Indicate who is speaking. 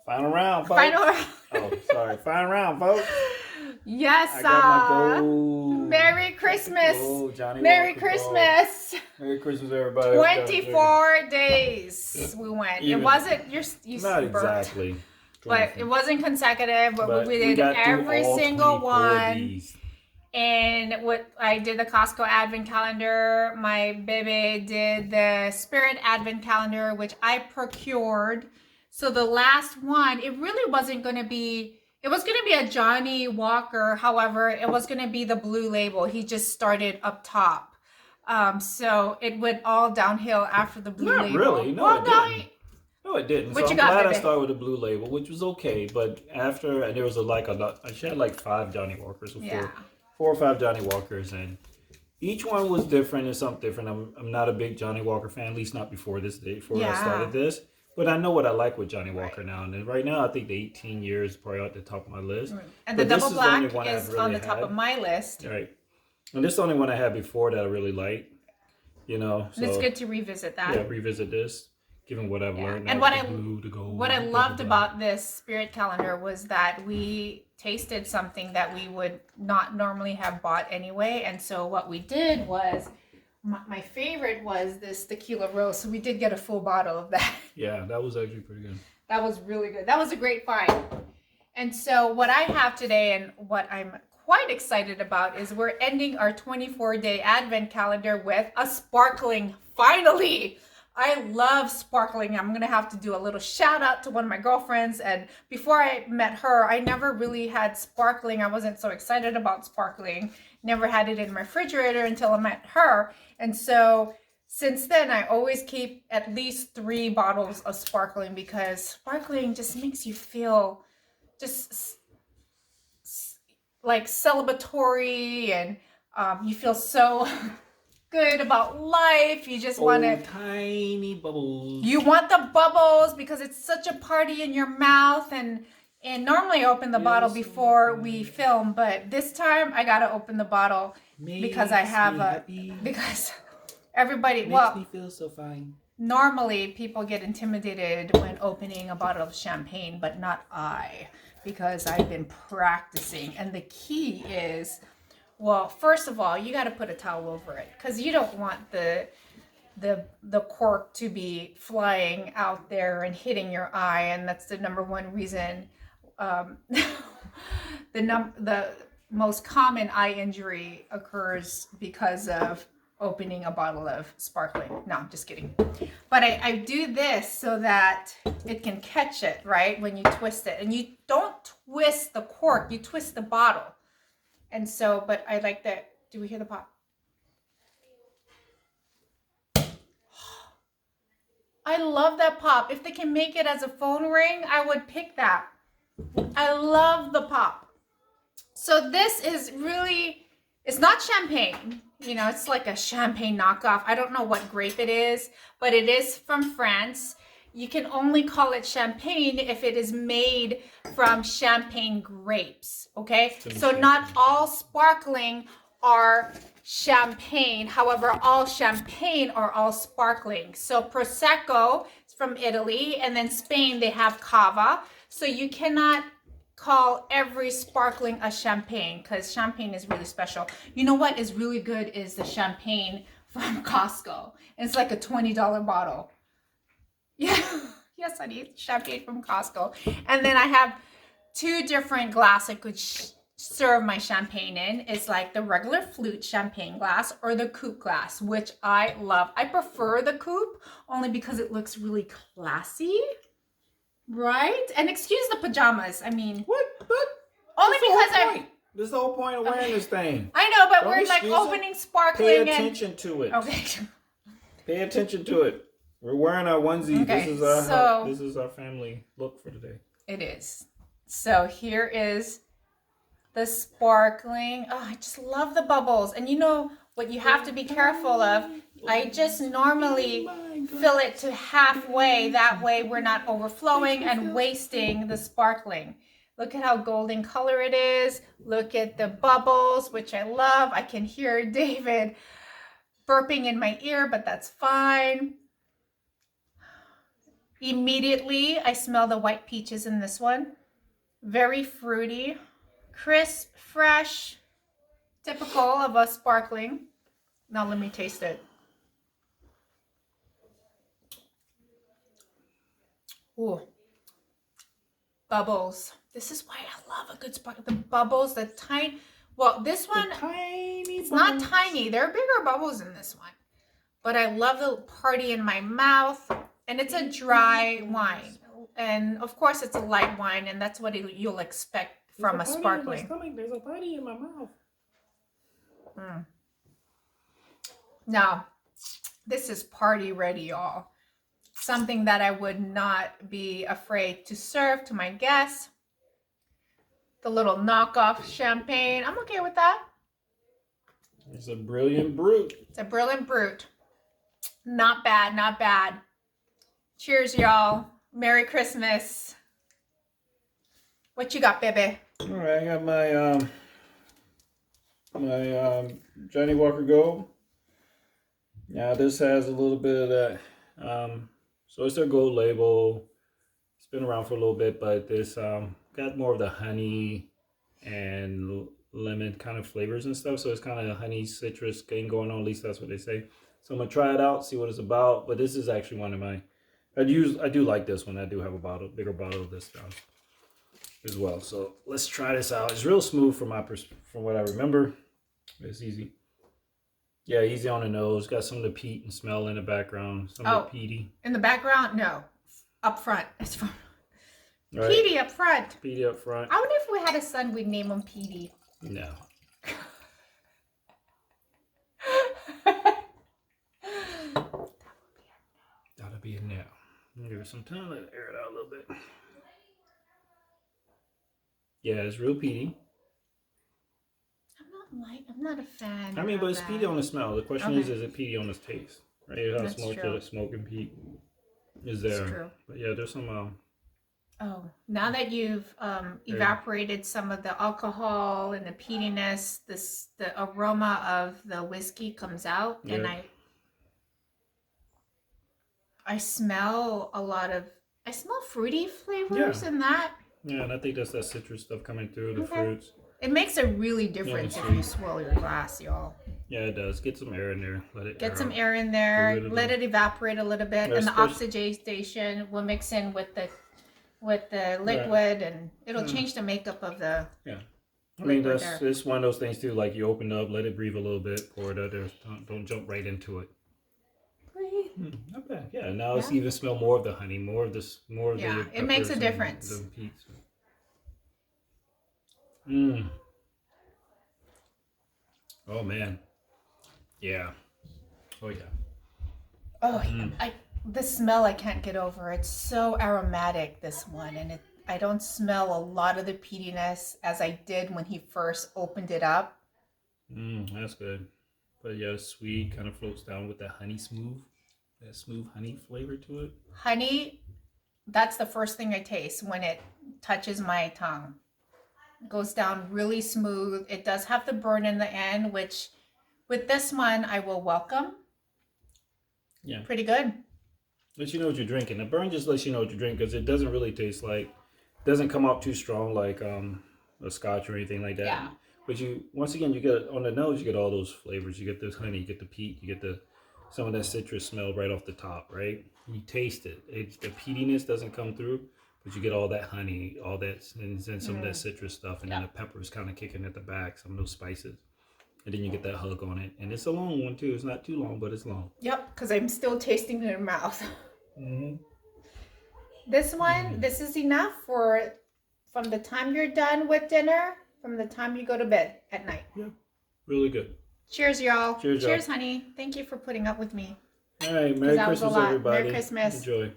Speaker 1: Final round, folks.
Speaker 2: Final round.
Speaker 1: Oh, sorry. Final round, folks.
Speaker 2: Yes,
Speaker 1: I got my gold.
Speaker 2: Merry Christmas.
Speaker 1: Gold, Johnny
Speaker 2: Merry
Speaker 1: Walker
Speaker 2: Christmas.
Speaker 1: Gold. Merry Christmas, everybody.
Speaker 2: 24 days we went.
Speaker 1: Even,
Speaker 2: it wasn't, you
Speaker 1: not
Speaker 2: burnt.
Speaker 1: exactly.
Speaker 2: But it wasn't consecutive, but we did every single one. And what I did the Costco Advent Calendar. My baby did the Spirit Advent Calendar, which I procured. So the last one, it really wasn't going to be, it was going to be a Johnny Walker. However, it was going to be the blue label. He just started up top. So it went all downhill after the blue label.
Speaker 1: Not really. No, it didn't. No, it didn't.
Speaker 2: What
Speaker 1: so
Speaker 2: you
Speaker 1: I'm
Speaker 2: got,
Speaker 1: glad
Speaker 2: baby?
Speaker 1: I started with the blue label, which was okay. But after, and there was she had like 5 Johnny Walkers before. 4 or 5 Johnny Walkers, and each one was different and something different. I'm not a big Johnny Walker fan, at least not before this day, before I started this. But I know what I like with Johnny Walker now. And right now, I think the 18 years is probably at the top of my list.
Speaker 2: And the double black is on the top of my list.
Speaker 1: Right. And this is the only one I had before that I really liked. You know, so
Speaker 2: and it's good to revisit that.
Speaker 1: Yeah, revisit this, given what I've learned.
Speaker 2: And what I loved about this Spirit Calendar was that we tasted something that we would not normally have bought anyway. And so what we did was, my favorite was this Tequila Rose. So we did get a full bottle of that.
Speaker 1: Yeah, that was actually pretty good.
Speaker 2: That was really good. That was a great find. And so what I have today and what I'm quite excited about is we're ending our 24-day Advent Calendar with a sparkling, finally. I love sparkling. I'm going to have to do a little shout out to one of my girlfriends. And before I met her, I never really had sparkling. I wasn't so excited about sparkling. Never had it in my refrigerator until I met her. And so since then, I always keep at least 3 bottles of sparkling because sparkling just makes you feel just like celebratory, and you feel so good about life. You just want to
Speaker 1: tiny bubbles.
Speaker 2: You want the bubbles because it's such a party in your mouth. And normally I open the bottle before we film, but this time I gotta open the bottle because I have because everybody
Speaker 1: makes me feel so fine.
Speaker 2: Normally people get intimidated when opening a bottle of champagne, but not I, because I've been practicing. And the key is, well, first of all, you got to put a towel over it because you don't want the cork to be flying out there and hitting your eye, and that's the number one reason. The most common eye injury occurs because of opening a bottle of sparkling. No, I'm just kidding. But I do this so that it can catch it, right? When you twist it. And you don't twist the cork, you twist the bottle. And so, but I like that. Do we hear the pop? I love that pop. If they can make it as a phone ring, I would pick that. I love the pop. So this is really, it's not champagne. You know, it's like a champagne knockoff. I don't know what grape it is, but it is from France. You can only call it champagne if it is made from champagne grapes, okay? So not all sparkling are champagne. However, all champagne are all sparkling. So Prosecco is from Italy, and then Spain, they have Cava. So you cannot call every sparkling a champagne because champagne is really special. You know what is really good is the champagne from Costco. It's like a $20 bottle. Yeah, yes, I need champagne from Costco. And then I have 2 different glasses I could serve my champagne in. It's like the regular flute champagne glass or the coupe glass, which I love. I prefer the coupe only because it looks really classy. Right? And excuse the pajamas. I mean,
Speaker 1: what?
Speaker 2: Only because
Speaker 1: this is the whole point of wearing this thing.
Speaker 2: I know, but we're like opening sparkling.
Speaker 1: Pay attention to it.
Speaker 2: Okay.
Speaker 1: Pay attention to it. We're wearing our onesie.
Speaker 2: Okay,
Speaker 1: This is our family look for today.
Speaker 2: It is. So here is the sparkling. Oh, I just love the bubbles. And you know what you have to be careful of? I just normally fill it to halfway. That way we're not overflowing and wasting the sparkling. Look at how golden color it is. Look at the bubbles, which I love. I can hear David burping in my ear, but that's fine. Immediately, I smell the white peaches in this one. Very fruity, crisp, fresh, typical of a sparkling. Now let me taste it. Ooh. Bubbles. This is why I love a good sparkling. The bubbles, the tiny, well, this one, it's not tiny. There are bigger bubbles in this one. But I love the party in my mouth. And it's a dry wine. And of course it's a light wine, and that's what you'll expect from a sparkling.
Speaker 1: There's a party in my mouth.
Speaker 2: Now, this is party ready, y'all. Something that I would not be afraid to serve to my guests. The little knockoff champagne. I'm okay with that.
Speaker 1: It's a Brilliant Brut.
Speaker 2: It's a Brilliant Brut. Not bad, not bad. Cheers, y'all. Merry Christmas. What you got, baby?
Speaker 1: All right, I got my Johnnie Walker Gold. Now this has a little bit of that. So it's their gold label. It's been around for a little bit, but this got more of the honey and lemon kind of flavors and stuff. So it's kind of a honey citrus thing going on. At least that's what they say. So I'm gonna try it out, see what it's about. But this is actually one of my. I do like this one. I do have a bigger bottle of this as well. So let's try this out. It's real smooth from what I remember. It's easy. Yeah, easy on the nose. Got some of the peat and smell in the background. Some of the peaty.
Speaker 2: In the background? No. Up front. It's from
Speaker 1: right.
Speaker 2: Petey up front.
Speaker 1: Petey up front.
Speaker 2: I wonder if we had a son, we'd name him Petey.
Speaker 1: No. That'll be a no. Give it some time. Let it air it out a little bit. Yeah, it's real peaty.
Speaker 2: I'm not a fan.
Speaker 1: I mean, but it's peaty on the smell. The question is it peaty on the taste? Right? How smoking peat is there?
Speaker 2: That's true.
Speaker 1: But yeah, there's some.
Speaker 2: Oh, now that you've evaporated some of the alcohol and the peatiness, the aroma of the whiskey comes out, and I smell I smell fruity flavors in that.
Speaker 1: Yeah, and I think that's that citrus stuff coming through, the fruits.
Speaker 2: It makes a really difference if you swirl your glass, y'all.
Speaker 1: Yeah, it does. Get some air in there.
Speaker 2: Get some air in there. Let it evaporate a little bit, and the oxidation will mix in with the liquid, and it'll change the makeup of the. Yeah,
Speaker 1: I mean it's one of those things too. Like you open up, let it breathe a little bit, pour it out there. Don't jump right into it. Breathe. Not bad. Yeah. Now it's even smell more of the honey, more of the.
Speaker 2: Yeah, it makes a difference.
Speaker 1: Oh man. Yeah. Oh yeah.
Speaker 2: Oh, the smell I can't get over. It's so aromatic, this one, and I don't smell a lot of the peatiness as I did when he first opened it up.
Speaker 1: That's good. But yeah, sweet, kind of floats down with that smooth honey flavor to it.
Speaker 2: Honey, that's the first thing I taste when it touches my tongue. Goes down really smooth. It does have the burn in the end, which with this one I will welcome. Yeah. Pretty good.
Speaker 1: Let you know what you're drinking. The burn just lets you know what you're drinking because it doesn't really taste like, doesn't come out too strong like a scotch or anything like that. Yeah. But once again, you get on the nose, you get all those flavors. You get this honey, you get the peat, you get some of that citrus smell right off the top, right? You taste it. The peatiness doesn't come through. But you get all that honey, all that, and then some of that citrus stuff, and then the peppers kind of kicking at the back, some of those spices. And then you get that hug on it. And it's a long one, too. It's not too long, but it's long.
Speaker 2: Yep, because I'm still tasting it in my mouth. This one, this is enough from the time you're done with dinner, from the time you go to bed at night.
Speaker 1: Yeah, really good.
Speaker 2: Cheers, y'all. Cheers, honey. Thank you for putting up with me.
Speaker 1: All right, Merry Christmas, everybody.
Speaker 2: Merry Christmas.
Speaker 1: Enjoy.